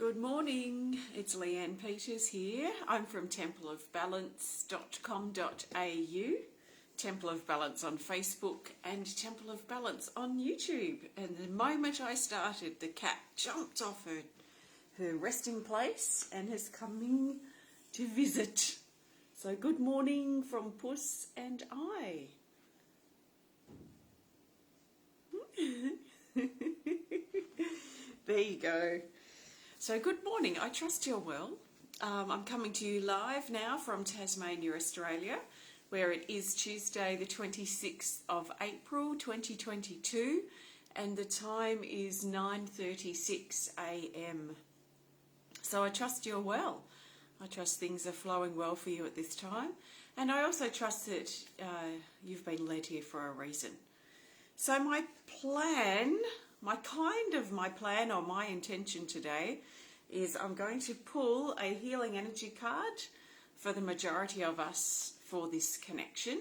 Good morning, it's Leanne Peters here. I'm from templeofbalance.com.au, Temple of Balance on Facebook and Temple of Balance on YouTube. And the moment I started, the cat jumped off her resting place and is coming to visit. So good morning from Puss and I. There you go. So good morning, I trust you're well. I'm coming to you live now from Tasmania, Australia, where it is Tuesday the 26th of April 2022 and the time is 9:36 a.m. So I trust you're well. I trust things are flowing well for you at this time, and I also trust that you've been led here for a reason. So my plan or my intention today is I'm going to pull a healing energy card for the majority of us for this connection.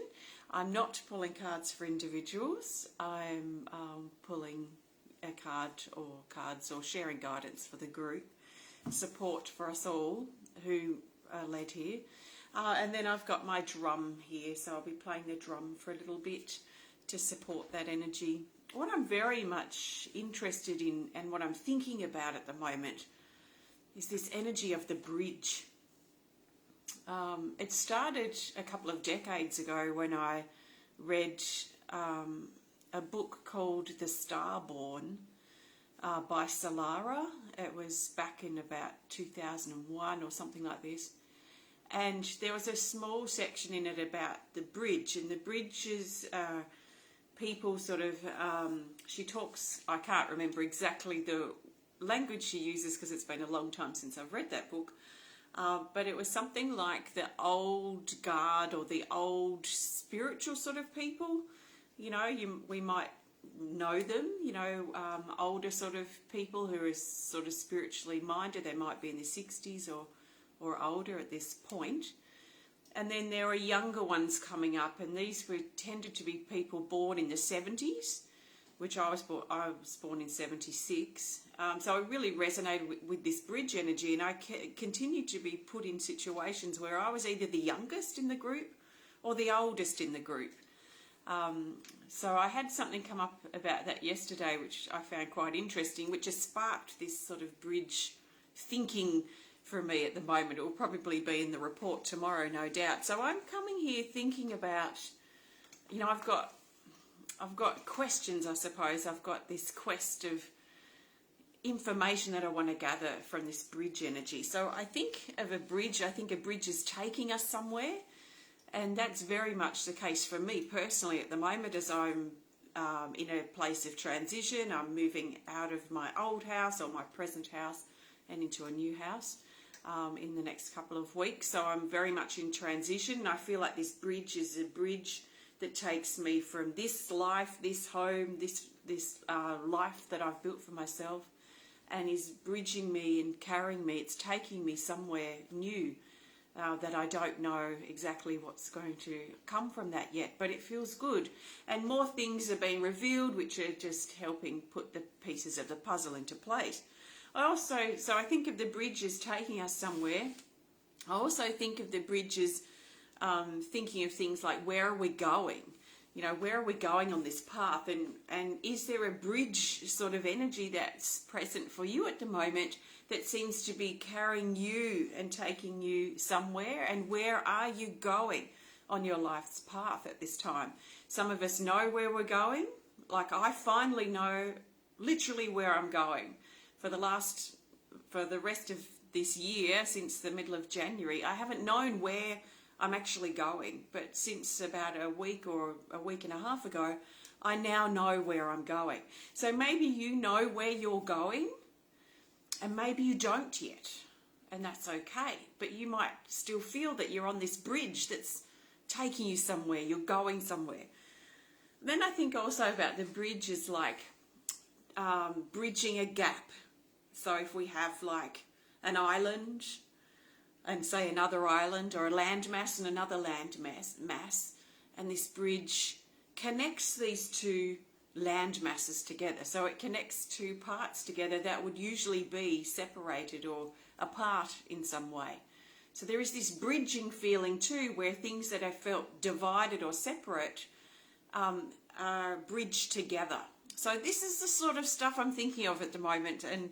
I'm not pulling cards for individuals. I'm pulling a card or cards or sharing guidance for the group, support for us all who are led here. And then I've got my drum here, so I'll be playing the drum for a little bit to support that energy. What I'm very much interested in and what I'm thinking about at the moment is this energy of the bridge. It started a couple of decades ago when I read a book called The Starborn by Solara. It was back in about 2001 or something like this. And there was a small section in it about the bridge, and the bridge is people sort of, she talks, I can't remember exactly the language she uses because it's been a long time since I've read that book, but it was something like the old guard or the old spiritual sort of people. You know, we might know them, you know, older sort of people who are sort of spiritually minded. They might be in their 60s or older at this point. And then there are younger ones coming up, and these tended to be people born in the 70s, which I was born in 76. So I really resonated with this bridge energy, and I continued to be put in situations where I was either the youngest in the group or the oldest in the group. So I had something come up about that yesterday, which I found quite interesting, which has sparked this sort of bridge thinking for me at the moment. It will probably be in the report tomorrow, no doubt. So I'm coming here thinking about, you know, I've got questions, I suppose. I've got this quest of information that I want to gather from this bridge energy. So I think of a bridge, I think a bridge is taking us somewhere, and that's very much the case for me personally at the moment as I'm in a place of transition. I'm moving out of my old house or my present house and into a new house in the next couple of weeks. So I'm very much in transition. I feel like this bridge is a bridge that takes me from this life, this home, this life that I've built for myself, and is bridging me and carrying me. It's taking me somewhere new that I don't know exactly what's going to come from that yet, but it feels good. And more things are being revealed, which are just helping put the pieces of the puzzle into place. So I think of the bridge as taking us somewhere. I also think of the bridge as thinking of things like, where are we going? You know, where are we going on this path? And is there a bridge sort of energy that's present for you at the moment that seems to be carrying you and taking you somewhere? And where are you going on your life's path at this time? Some of us know where we're going. Like, I finally know literally where I'm going. For the rest of this year, since the middle of January, I haven't known where I'm actually going. But since about a week or a week and a half ago, I now know where I'm going. So maybe you know where you're going, and maybe you don't yet, and that's okay. But you might still feel that you're on this bridge that's taking you somewhere, you're going somewhere. Then I think also about the bridge as like bridging a gap. So if we have like an island and say another island, or a landmass and another landmass, and this bridge connects these two land masses together. So it connects two parts together that would usually be separated or apart in some way. So there is this bridging feeling too, where things that have felt divided or separate are bridged together. So this is the sort of stuff I'm thinking of at the moment, and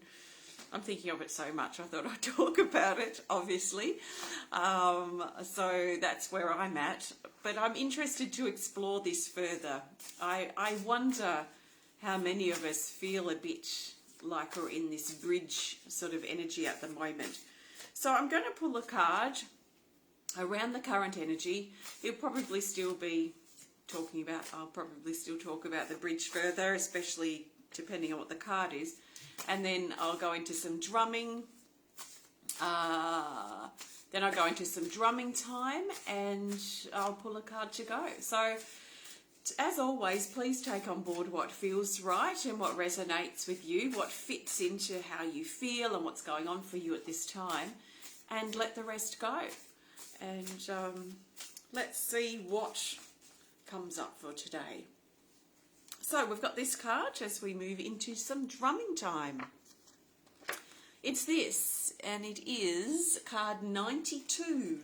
I'm thinking of it so much I thought I'd talk about it, obviously. So that's where I'm at. But I'm interested to explore this further. I wonder how many of us feel a bit like we're in this bridge sort of energy at the moment. So I'm going to pull a card around the current energy. He'll probably still be talking about, I'll probably still talk about the bridge further, especially depending on what the card is. And then I'll go into some drumming. Then I'll go into some drumming time, and I'll pull a card to go. So, as always, please take on board what feels right and what resonates with you, what fits into how you feel and what's going on for you at this time, and let the rest go. And let's see what comes up for today. So we've got this card as we move into some drumming time. It's this, and it is card 92,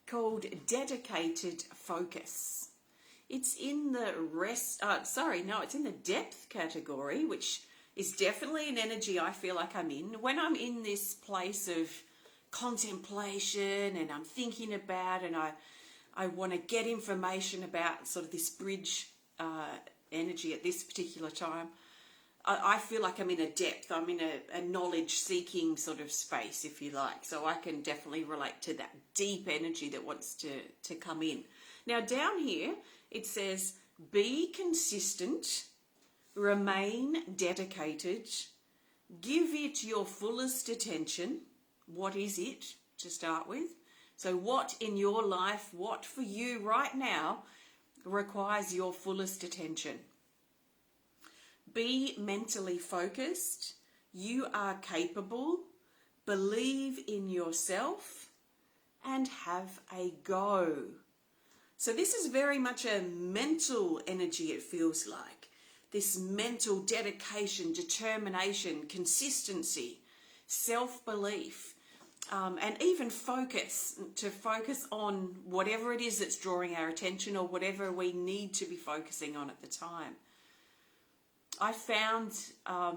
called Dedicated Focus. It's in the it's in the depth category, which is definitely an energy I feel like I'm in. When I'm in this place of contemplation and I'm thinking about, and I want to get information about sort of this bridge energy at this particular time, I feel like I'm in a depth, I'm in a knowledge-seeking sort of space, if you like. So I can definitely relate to that deep energy that wants to come in. Now down here, it says, be consistent, remain dedicated, give it your fullest attention. What is it to start with? So what in your life, what for you right now requires your fullest attention? Be mentally focused. You are capable. Believe in yourself and have a go. So this is very much a mental energy, it feels like. This mental dedication, determination, consistency, self-belief, and even focus, to focus on whatever it is that's drawing our attention or whatever we need to be focusing on at the time. I found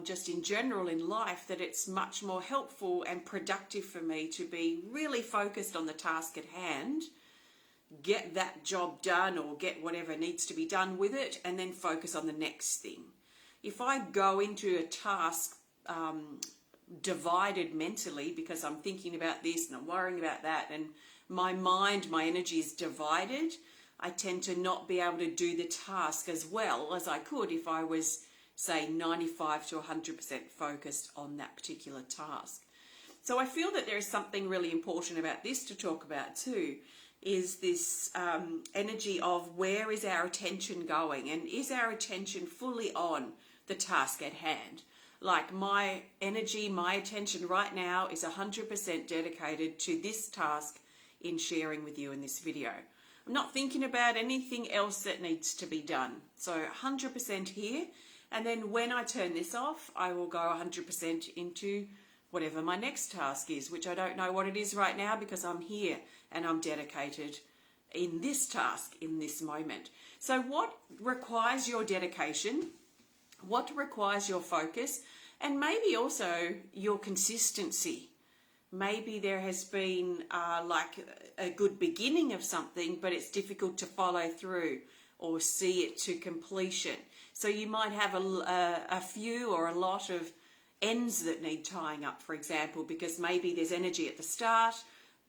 just in general in life that it's much more helpful and productive for me to be really focused on the task at hand, get that job done or get whatever needs to be done with it, and then focus on the next thing. If I go into a task divided mentally because I'm thinking about this and I'm worrying about that, and my mind, my energy is divided, I tend to not be able to do the task as well as I could if I was, say, 95 to 100% focused on that particular task. So I feel that there is something really important about this to talk about too, is this energy of where is our attention going, and is our attention fully on the task at hand? Like my energy, my attention right now is 100% dedicated to this task in sharing with you in this video. I'm not thinking about anything else that needs to be done. So 100% here. And then when I turn this off, I will go 100% into whatever my next task is, which I don't know what it is right now because I'm here and I'm dedicated in this task in this moment. So what requires your dedication? What requires your focus? And maybe also your consistency. Maybe there has been like a good beginning of something, but it's difficult to follow through or see it to completion. So you might have a few or a lot of ends that need tying up, for example, because maybe there's energy at the start,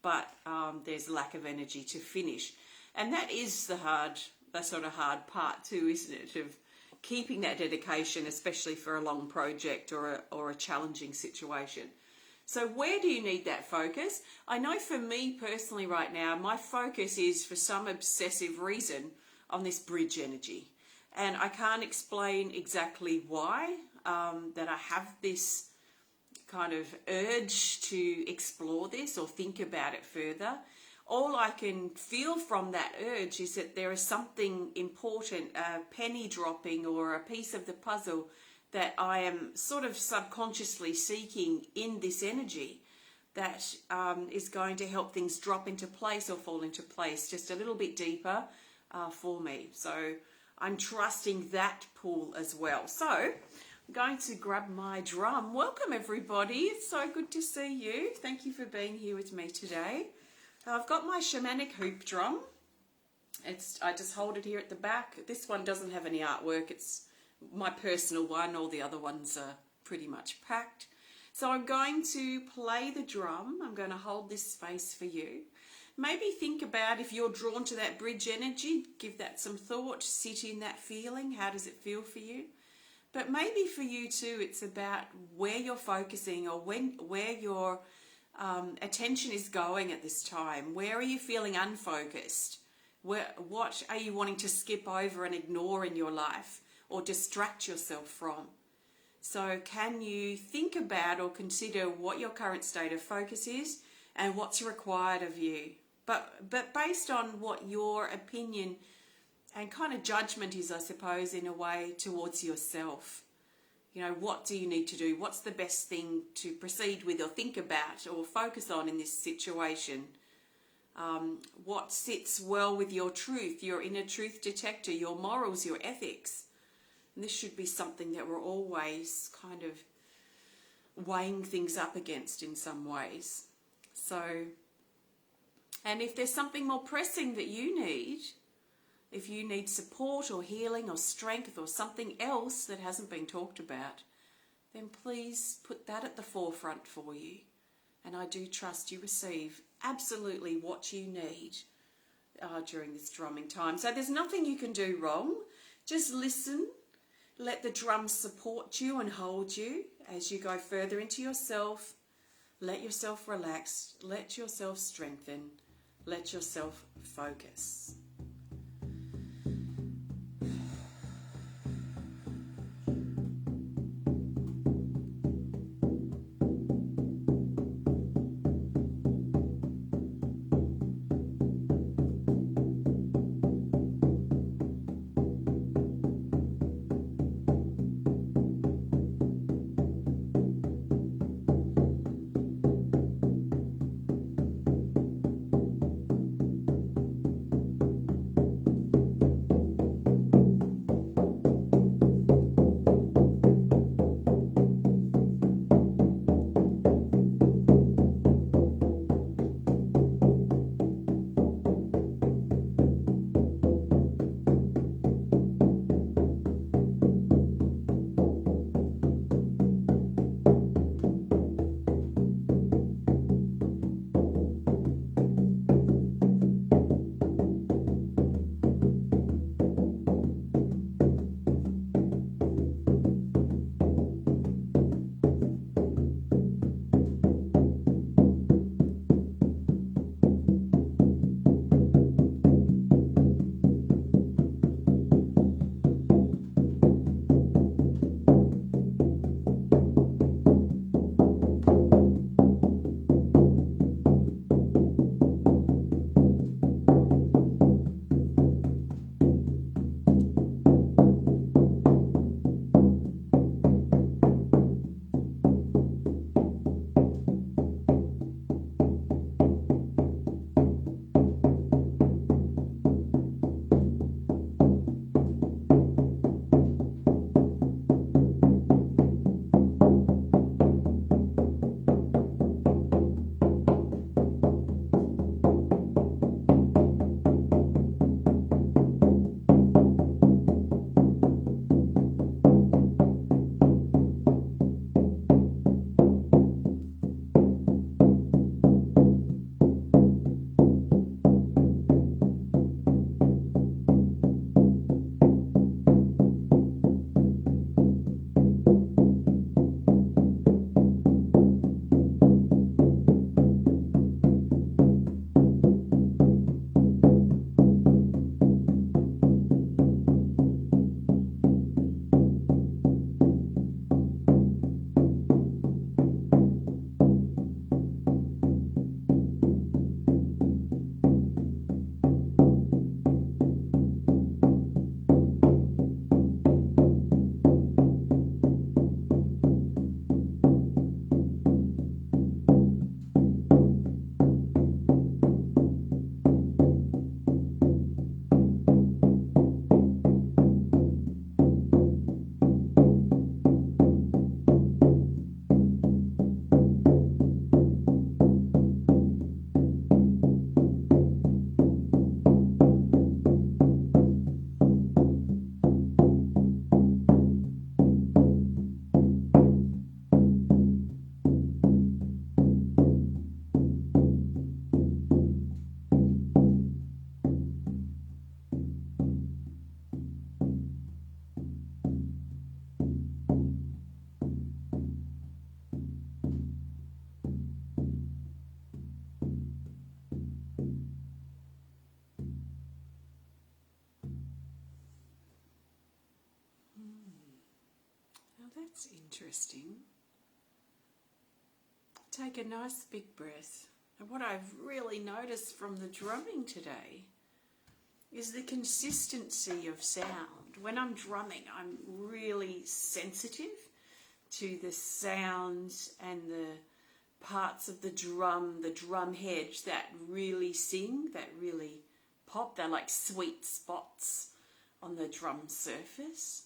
but there's lack of energy to finish. And that is the sort of hard part too, isn't it? Of keeping that dedication, especially for a long project or a challenging situation. So where do you need that focus? I know for me personally right now, my focus is for some obsessive reason on this bridge energy. And I can't explain exactly why, that I have this kind of urge to explore this or think about it further. all I can feel from that urge is that there is something important, a penny dropping or a piece of the puzzle that I am sort of subconsciously seeking in this energy that is going to help things drop into place or fall into place just a little bit deeper for me. So I'm trusting that pull as well. So I'm going to grab my drum. Welcome everybody. It's so good to see you. Thank you for being here with me today. I've got my shamanic hoop drum. I just hold it here at the back. This one doesn't have any artwork. It's my personal one. All the other ones are pretty much packed. So I'm going to play the drum. I'm going to hold this space for you. Maybe think about if you're drawn to that bridge energy, give that some thought, sit in that feeling. How does it feel for you? But maybe for you too, it's about where you're focusing or where your attention is going at this time. Where are you feeling unfocused? What are you wanting to skip over and ignore in your life or distract yourself from? So can you think about or consider what your current state of focus is and what's required of you? But based on what your opinion and kind of judgment is, I suppose, in a way towards yourself. You know, what do you need to do? What's the best thing to proceed with or think about or focus on in this situation? What sits well with your truth, your inner truth detector, your morals, your ethics? And this should be something that we're always kind of weighing things up against in some ways. So, and if there's something more pressing that you need, if you need support or healing or strength or something else that hasn't been talked about, then please put that at the forefront for you. And I do trust you receive absolutely what you need during this drumming time. So there's nothing you can do wrong. Just listen. Let the drum support you and hold you as you go further into yourself. Let yourself relax. Let yourself strengthen. Let yourself focus. That's interesting. Take a nice big breath. And what I've really noticed from the drumming today is the consistency of sound. When I'm drumming, I'm really sensitive to the sounds and the parts of the drum head that really sing, that really pop. They're like sweet spots on the drum surface.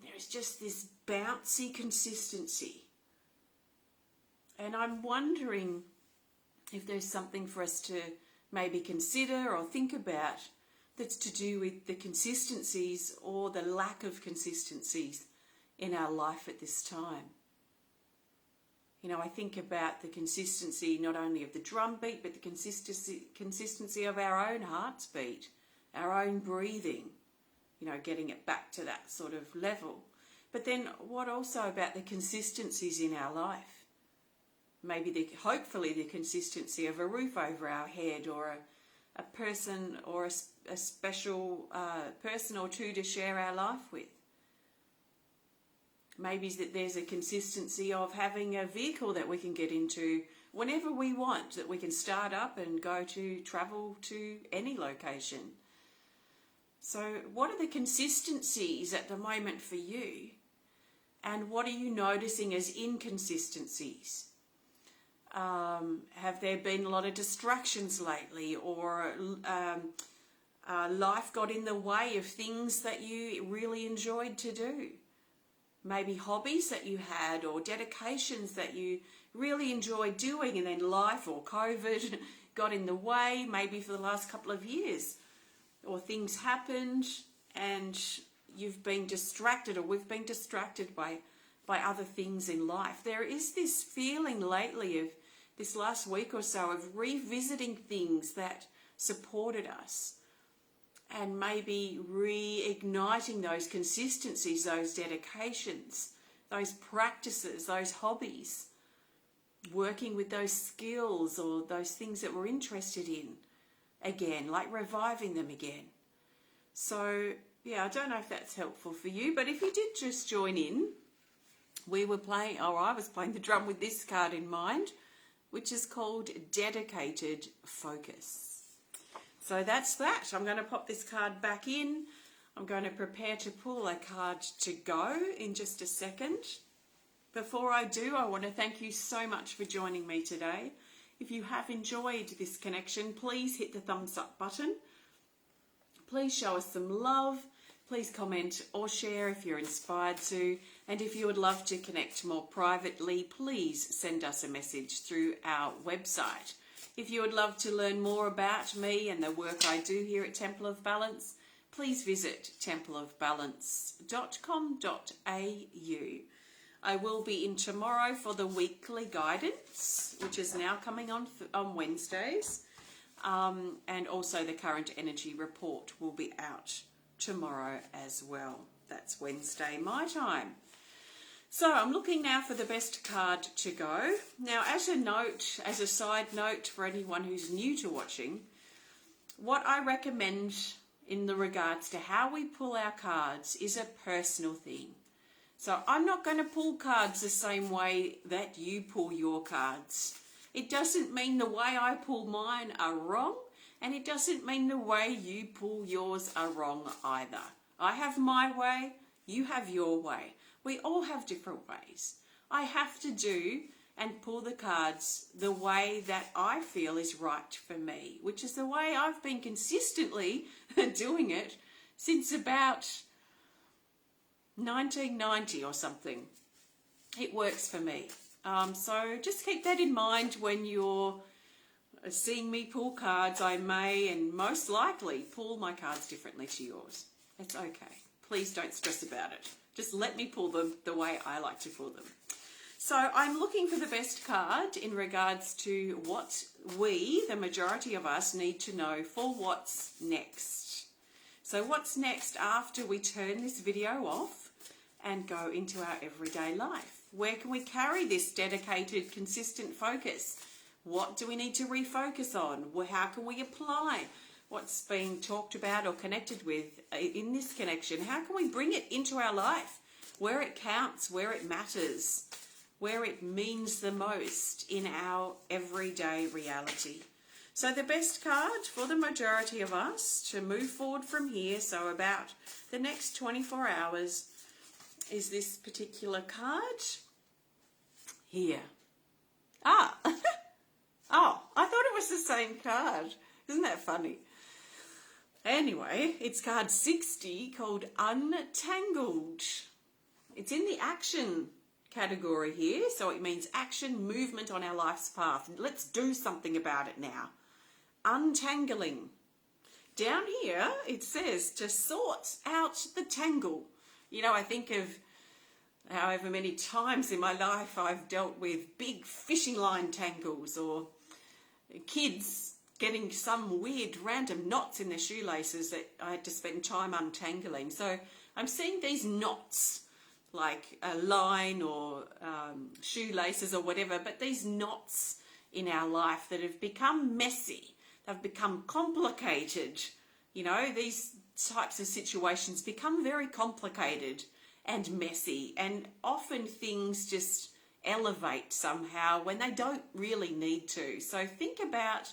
There is just this bouncy consistency. And I'm wondering if there's something for us to maybe consider or think about that's to do with the consistencies or the lack of consistencies in our life at this time. You know, I think about the consistency not only of the drum beat, but the consistency of our own heart's beat, our own breathing, you know, getting it back to that sort of level. But then what also about the consistencies in our life? Maybe hopefully the consistency of a roof over our head, or a person, or a special person or two to share our life with. Maybe that there's a consistency of having a vehicle that we can get into whenever we want, that we can start up and travel to any location. So what are the consistencies at the moment for you? And what are you noticing as inconsistencies? Have there been a lot of distractions lately, or life got in the way of things that you really enjoyed to do? Maybe hobbies that you had, or dedications that you really enjoyed doing, and then life or COVID got in the way, maybe for the last couple of years, or things happened and you've been distracted, or we've been distracted by other things in life. There is this feeling lately, of this last week or so, of revisiting things that supported us, and maybe reigniting those consistencies, those dedications, those practices, those hobbies, working with those skills or those things that we're interested in again, like reviving them again. So yeah, I don't know if that's helpful for you, but if you did just join in, I was playing the drum with this card in mind, which is called Dedicated Focus. So that's that. I'm going to pop this card back in. I'm going to prepare to pull a card to go in just a second. Before I do, I want to thank you so much for joining me today. If you have enjoyed this connection, please hit the thumbs up button. Please show us some love. Please comment or share if you're inspired to. And if you would love to connect more privately, please send us a message through our website. If you would love to learn more about me and the work I do here at Temple of Balance, please visit templeofbalance.com.au. I will be in tomorrow for the weekly guidance, which is now coming on Wednesdays. And also the current energy report will be out tomorrow as well. That's Wednesday my time. So I'm looking now for the best card to go. Now, as a side note for anyone who's new to watching, what I recommend in the regards to how we pull our cards is a personal thing. So I'm not going to pull cards the same way that you pull your cards. It doesn't mean the way I pull mine are wrong, and it doesn't mean the way you pull yours are wrong either. I have my way, you have your way. We all have different ways. I have to do and pull the cards the way that I feel is right for me, which is the way I've been consistently doing it since about 1990 or something. It works for me. So just keep that in mind when you're seeing me pull cards. I may and most likely pull my cards differently to yours. It's okay. Please don't stress about it. Just let me pull them the way I like to pull them. So I'm looking for the best card in regards to what we, the majority of us, need to know for what's next. So what's next after we turn this video off and go into our everyday life? Where can we carry this dedicated, consistent focus? What do we need to refocus on? How can we apply what's being talked about or connected with in this connection? How can we bring it into our life where it counts, where it matters, where it means the most in our everyday reality. So the best card for the majority of us to move forward from here, so about the next 24 hours, is this particular card here. Ah, oh, I thought it was the same card. Isn't that funny? Anyway, it's card 60 called Untangled. It's in the action category here, so it means action, movement on our life's path. Let's do something about it now. Untangling. Down here, it says to sort out the tangle. You know, I think of however many times in my life I've dealt with big fishing line tangles, or kids getting some weird random knots in their shoelaces that I had to spend time untangling. So I'm seeing these knots, like a line or shoelaces or whatever, but these knots in our life that have become messy. They've become complicated. You know, these types of situations become very complicated and messy, and often things just elevate somehow when they don't really need to. So think about,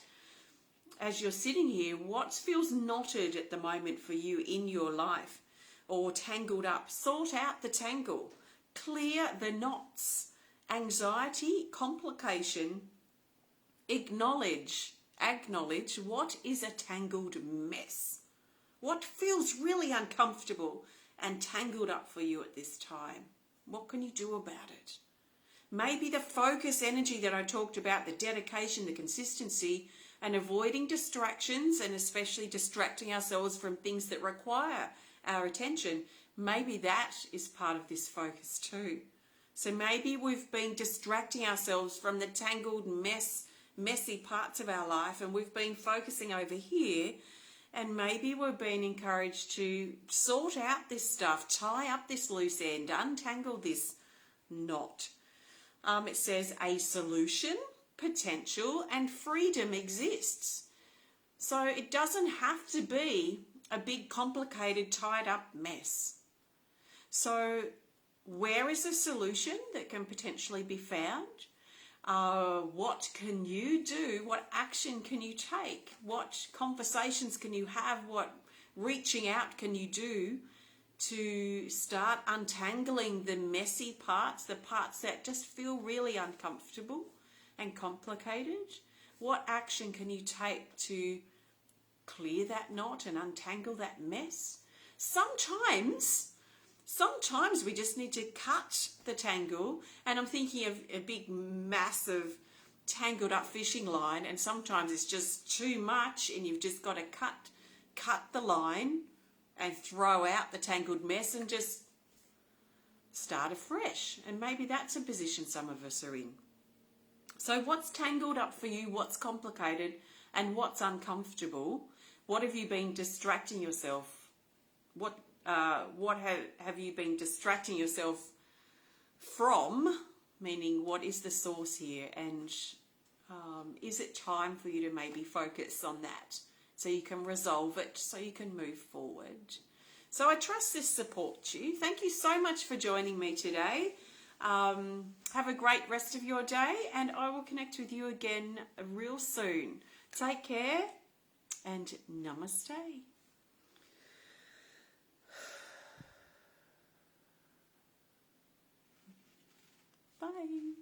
as you're sitting here, what feels knotted at the moment for you in your life, or tangled up. Sort out the tangle. Clear the knots. Anxiety, complication. Acknowledge what is a tangled mess. What feels really uncomfortable and tangled up for you at this time? What can you do about it? Maybe the focus energy that I talked about, the dedication, the consistency, and avoiding distractions, and especially distracting ourselves from things that require our attention, maybe that is part of this focus too. So maybe we've been distracting ourselves from the tangled messy parts of our life, and we've been focusing over here, and maybe we're being encouraged to sort out this stuff, tie up this loose end, untangle this knot. It says a solution, potential, and freedom exists. So it doesn't have to be a big, complicated, tied up mess. So where is a solution that can potentially be found? What can you do? What action can you take? What conversations can you have? What reaching out can you do to start untangling the messy parts, the parts that just feel really uncomfortable and complicated? What action can you take to clear that knot and untangle that mess? Sometimes we just need to cut the tangle, and I'm thinking of a big, massive, tangled up fishing line, and sometimes it's just too much and you've just got to cut the line and throw out the tangled mess and just start afresh. And maybe that's a position some of us are in. So what's tangled up for you? What's complicated? And what's uncomfortable? What have you been distracting yourself? What have you been distracting yourself from? Meaning, what is the source here? And is it time for you to maybe focus on that so you can resolve it, so you can move forward? So I trust this supports you. Thank you so much for joining me today. Have a great rest of your day, and I will connect with you again real soon. Take care and namaste. Bye.